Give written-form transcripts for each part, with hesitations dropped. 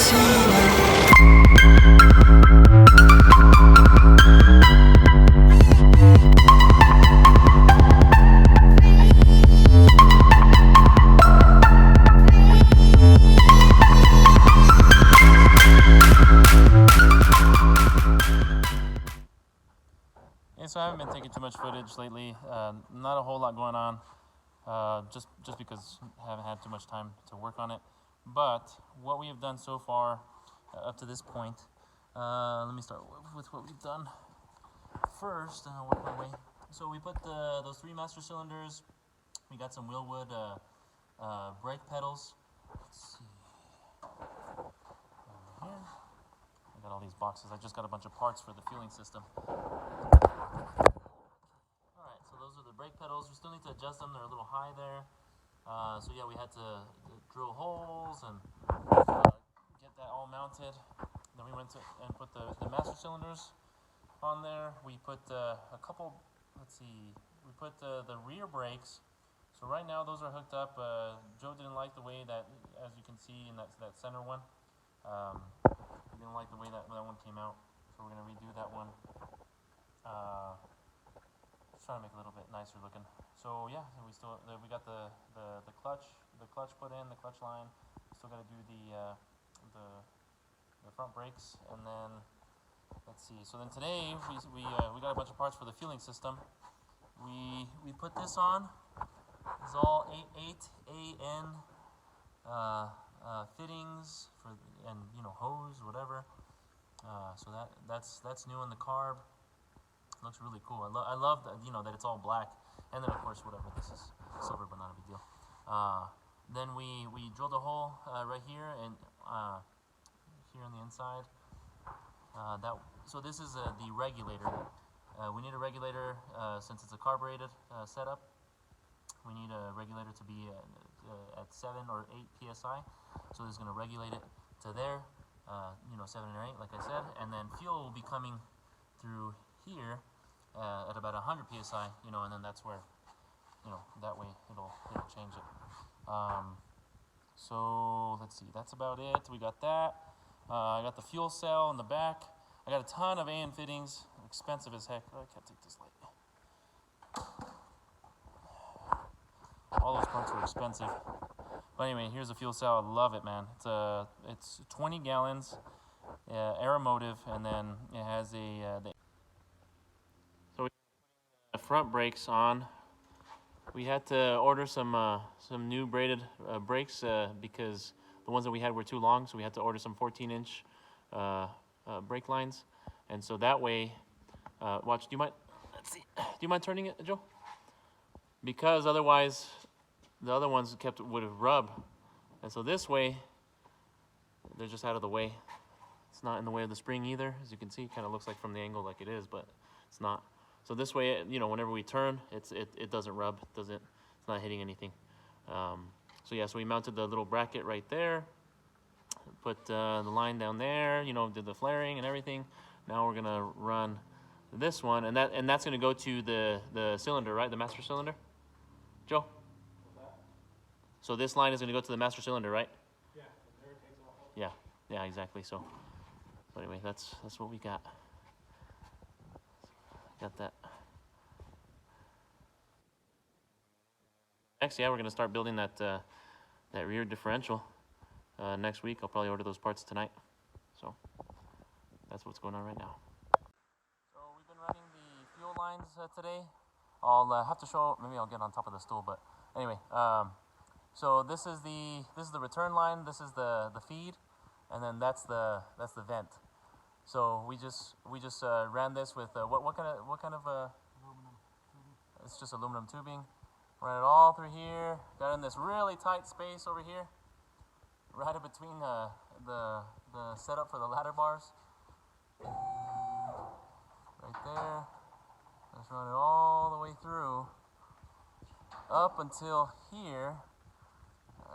So I haven't been taking too much footage lately. Not a whole lot going on, just because I haven't had too much time to work on it. But what we have done so far up to this point, let me start with what we've done first, and I'll work my way. So we put those 3 master cylinders. We got some Willwood brake pedals. Let's see. Over here. I got all these boxes. I just got a bunch of parts for the fueling system. Alright, so those are the brake pedals. We still need to adjust them. They're a little high there. So yeah, we had to drill holes and get that all mounted. Then we went and put the master cylinders on there. We put a couple, let's see, we put the rear brakes. So right now those are hooked up. Joe didn't like the way that, as you can see in that center one, he didn't like the way that one came out. So we're going to redo that one. Just trying to make it a little bit nicer looking. So yeah, we got the clutch put in, the clutch line. Still got to do the front brakes, and then let's see. So then today we got a bunch of parts for the fueling system. We put this on. It's all 8AN fittings for, and hose, whatever. So that's new in the carb. Looks really cool. I love that, that it's all black, and then of course whatever, this is silver, but not a big deal. Then we drilled a hole right here and here on the inside. So this is the regulator. We need a regulator since it's a carbureted setup. We need a regulator to be at 7 or 8 psi. So this is going to regulate it to there, 7 or 8, like I said, and then fuel will be coming through here at about 100 psi, and then that's where, that way it'll change it. So let's see, that's about it. We got that. I got the fuel cell in the back. I got a ton of AN fittings, expensive as heck. I can't take this light. All those parts were expensive. But anyway, here's the fuel cell. I love it, man. It's 20 gallons, aeromotive, and then it has so we put the front brakes on. We had to order some new braided brakes because the ones that we had were too long, so we had to order some 14-inch brake lines, and so that way, watch. Do you mind turning it, Joe? Because otherwise, the other ones would rub, and so this way, they're just out of the way. It's not in the way of the spring either, as you can see. It kind of looks like from the angle like it is, but it's not. So this way, whenever we turn, it doesn't rub. It's not hitting anything. So yeah, so we mounted the little bracket right there. Put the line down there. Did the flaring and everything. Now we're gonna run this one, and that's gonna go to the cylinder, right? The master cylinder. Joe. So this line is gonna go to the master cylinder, right? Yeah. There it takes off. Yeah, exactly. So anyway, that's what we got. Got that. Next, yeah, we're gonna start building that rear differential next week. I'll probably order those parts tonight. So that's what's going on right now. So we've been running the fuel lines today. I'll have to show. Maybe I'll get on top of the stool, but anyway. So this is the return line. This is the feed, and then that's the vent. So we just ran this with what kind of Aluminum tubing. It's just aluminum tubing. Ran it all through here. Got in this really tight space over here, right in between the setup for the ladder bars. Right there. Let's run it all the way through, up until here.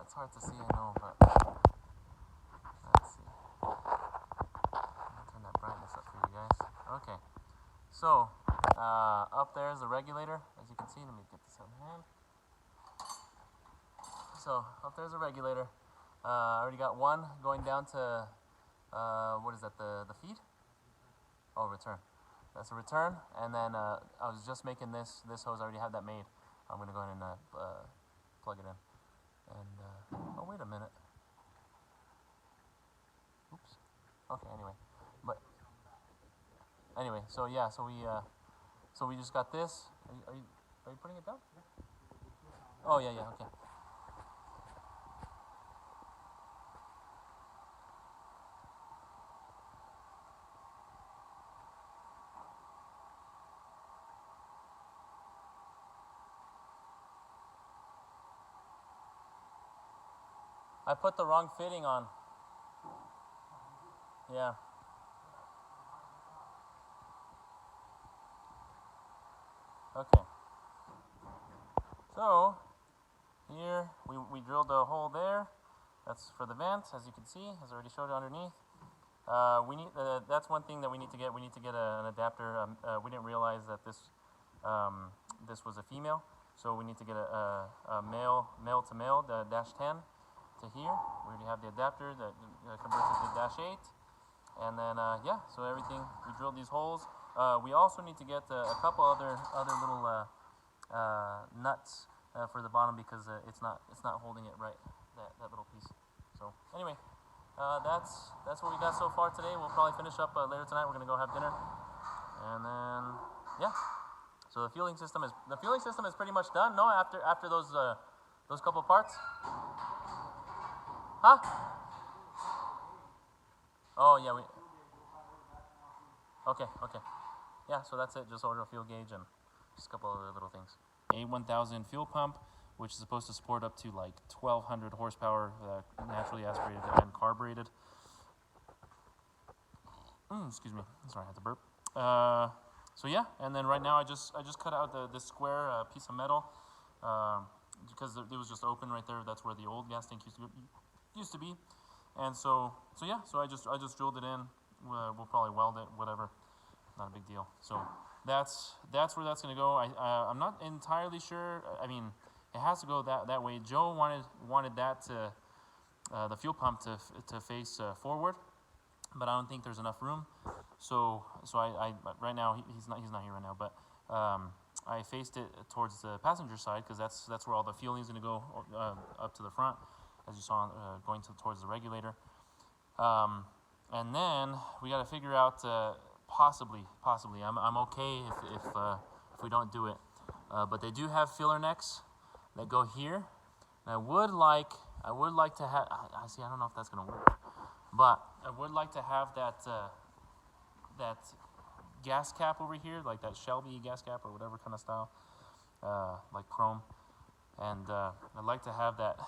It's hard to see, I know, but let's see. I'll turn that brightness up for you guys. Okay. So, up there is the regulator, as you can see. Let me get this on hand. So, up there's a regulator. I already got one going down to what is that, the feed? Oh, return. That's a return, and then I was just making this hose. I already have that made. I'm gonna go ahead and plug it in. And oh, wait a minute. Oops. Okay. Anyway, but anyway, so yeah, so we just got this. Are you putting it down? Oh yeah, okay. I put the wrong fitting on. Yeah. Okay. So here we drilled a hole there. That's for the vent, as you can see, as I already showed you underneath. We need that's one thing that we need to get. We need to get an adapter. We didn't realize that this was a female, so we need to get a male to male, the -10 to here. We already have the adapter that converts it to -8, and then yeah. So everything, we drilled these holes. We also need to get a couple other little nuts for the bottom because it's not holding it right, that little piece. So anyway, that's what we got so far today. We'll probably finish up later tonight. We're gonna go have dinner, and then yeah. So the fueling system is pretty much done. No, after those couple parts. Huh? Oh yeah, Okay. Yeah, so that's it. Just order a fuel gauge and just a couple other little things. A1000 fuel pump, which is supposed to support up to like 1,200 horsepower, naturally aspirated and carbureted. Excuse me. Sorry, I had to burp. So yeah, and then right now I just cut out this square piece of metal because it was just open right there. That's where the old gas tank used to be, and so yeah. So I just drilled it in. We'll probably weld it, whatever. Not a big deal. So that's where that's gonna go. I'm not entirely sure. I mean, it has to go that way. Joe wanted that to the fuel pump to face forward, but I don't think there's enough room. So I right now he's not here right now, but I faced it towards the passenger side because that's where all the fueling is gonna go up to the front, as you saw going towards the regulator. And then we got to figure out possibly. I'm okay if we don't do it, but they do have filler necks that go here. And I would like to have. I don't know if that's gonna work, but I would like to have that gas cap over here, like that Shelby gas cap or whatever kind of style, like chrome, and I'd like to have that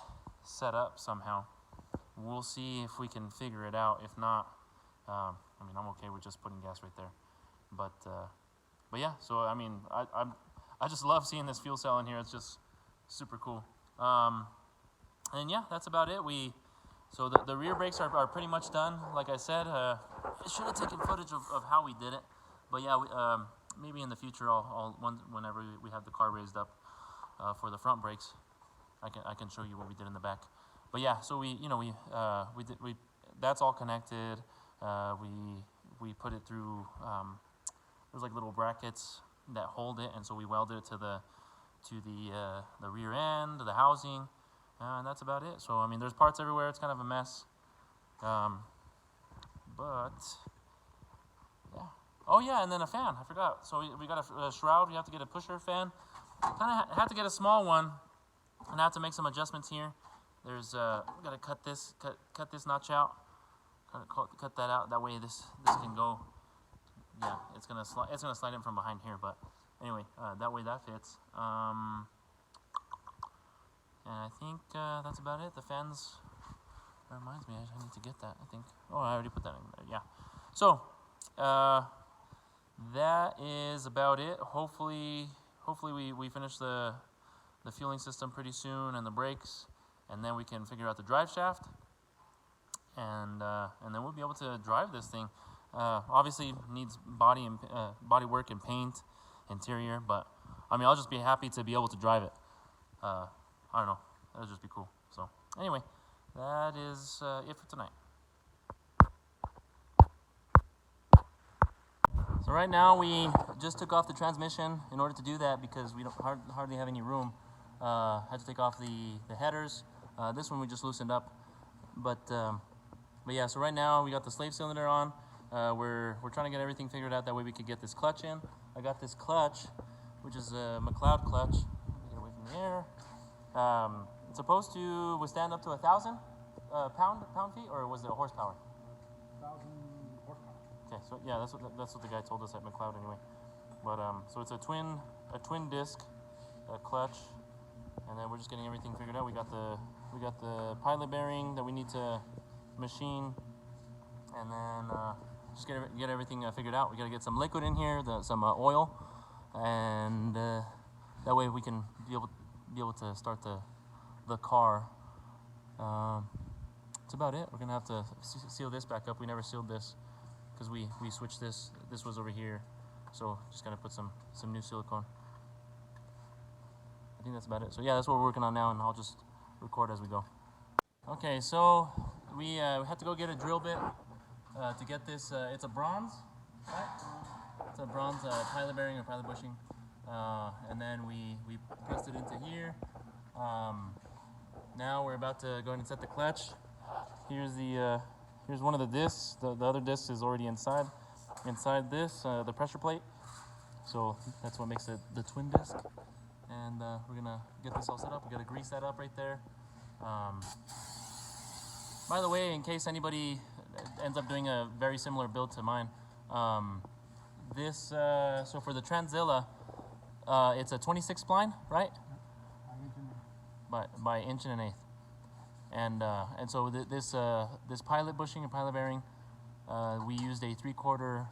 set up somehow. We'll see if we can figure it out. If not, I mean, I'm okay with just putting gas right there. But yeah. So I mean, I just love seeing this fuel cell in here. It's just super cool. And yeah, that's about it. So the rear brakes are pretty much done. Like I said, I should have taken footage of how we did it. But yeah, maybe in the future, whenever we have the car raised up for the front brakes, I can show you what we did in the back. But yeah, so that's all connected. We put it through. There's like little brackets that hold it, and so we welded it to the rear end, the housing, and that's about it. So I mean, there's parts everywhere. It's kind of a mess. But yeah. Oh yeah, and then a fan. I forgot. So we got a shroud. We have to get a pusher fan. Kind of have to get a small one, and I have to make some adjustments here. There's we gotta cut this notch out. Cut that out. That way this can go. Yeah, it's gonna slide in from behind here. But anyway, that way that fits. And I think that's about it. The fans. That reminds me, I need to get that. I think. Oh, I already put that in there. Yeah. So that is about it. Hopefully we finish the fueling system pretty soon and the brakes, and then we can figure out the drive shaft, and then we'll be able to drive this thing. Obviously needs body work and paint, interior, but I mean, I'll just be happy to be able to drive it. I don't know, that'll just be cool. So anyway, that is it for tonight. So right now we just took off the transmission in order to do that because we don't hardly have any room. Had to take off the headers. This one we just loosened up, but yeah. So right now we got the slave cylinder on. We're trying to get everything figured out. That way we could get this clutch in. I got this clutch, which is a McLeod clutch. Get away from the air. It's supposed to withstand up to 1,000 pound-feet, or was it a horsepower? 1,000 horsepower. Okay, so yeah, that's what the guy told us at McLeod anyway. But so it's a twin disc clutch, and then we're just getting everything figured out. We got the pilot bearing that we need to machine, and then just get everything figured out. We got to get some liquid in here, some oil, and that way we can be able to start the car. That's about it. We're gonna have to seal this back up. We never sealed this because we switched this. This was over here, so just gonna put some new silicone. I think that's about it. So yeah, that's what we're working on now, and I'll just record as we go. Okay, so we had to go get a drill bit to get this. It's a bronze, right? It's a bronze pilot bearing or pilot bushing, and then we pressed it into here. Now we're about to go ahead and set the clutch. Here's one of the discs. The other disc is already inside this, the pressure plate. So that's what makes it the twin disc. And we're gonna get this all set up. We gotta grease that up right there. By the way, in case anybody ends up doing a very similar build to mine, so for the Tranzilla, it's a 26 spline, right? By inch and an eighth. And so this pilot bushing and pilot bearing, we used a three-quarter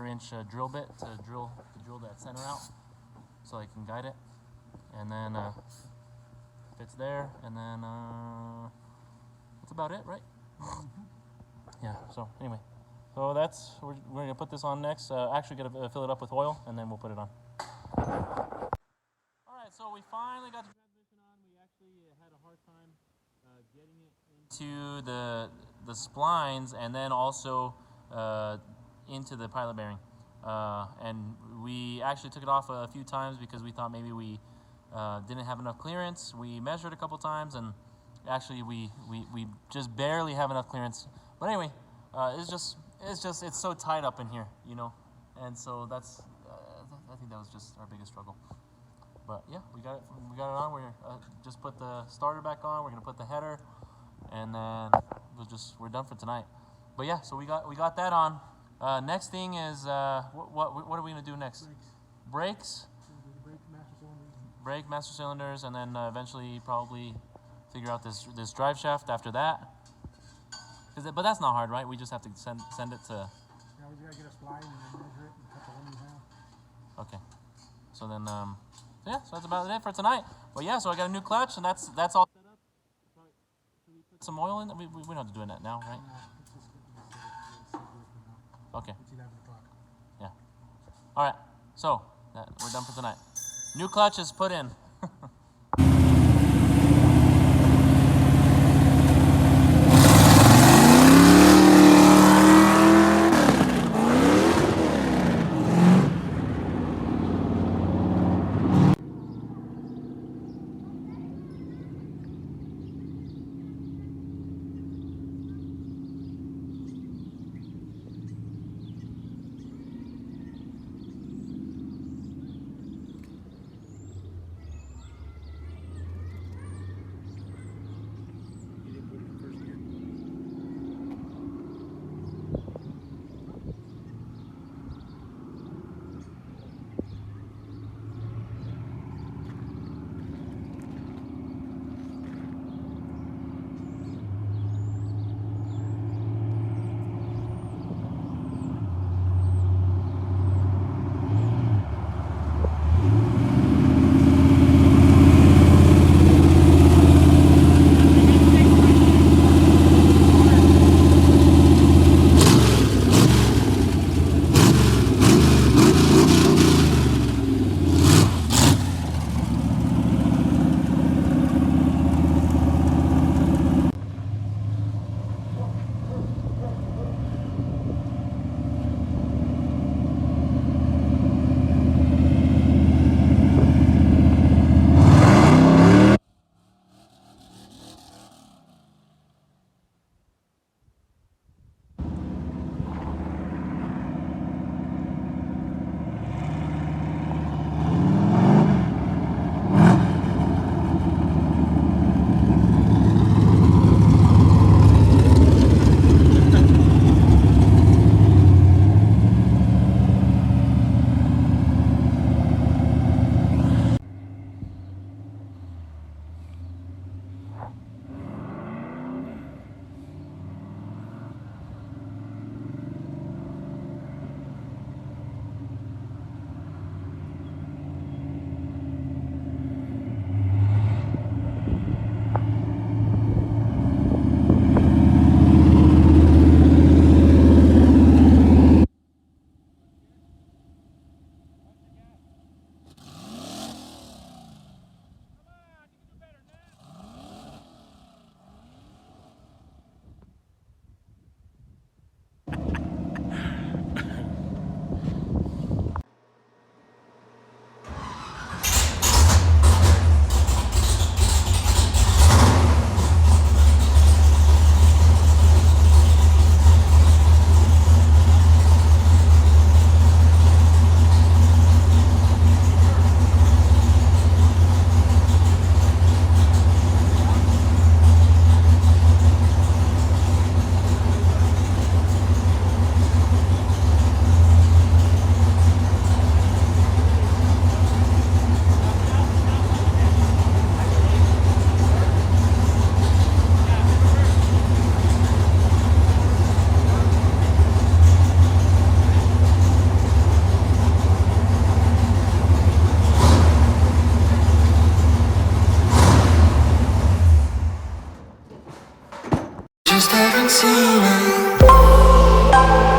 inch drill bit to drill that center out, so I can guide it. And then fits there, and then that's about it, right? Yeah. So anyway, so we're gonna put this on next. Actually, gotta fill it up with oil, and then we'll put it on. All right. So we finally got the transmission on. We actually had a hard time getting it into the splines, and then also into the pilot bearing. And we actually took it off a few times because we thought maybe we didn't have enough clearance. We measured a couple times, and actually we just barely have enough clearance. But anyway, it's so tight up in here, you know, and so that's I think that was just our biggest struggle. But yeah, we got it on. We're just put the starter back on. We're gonna put the header, and then we're done for tonight. But yeah, so we got that on. Next thing is what are we gonna do next? Brakes. Brake, master cylinders, and then eventually probably figure out this drive shaft after that. But that's not hard, right? We just have to send it to. Yeah, we just gotta get a spline and then measure it and cut the one in half. Okay. So then, yeah, so that's about it for tonight. But yeah, so I got a new clutch, and that's all set up. Should we put some oil in? We don't have to do that now, right? Okay. It's 11 o'clock. Yeah. All right. So we're done for tonight. New clutch is put in. haven't seen it.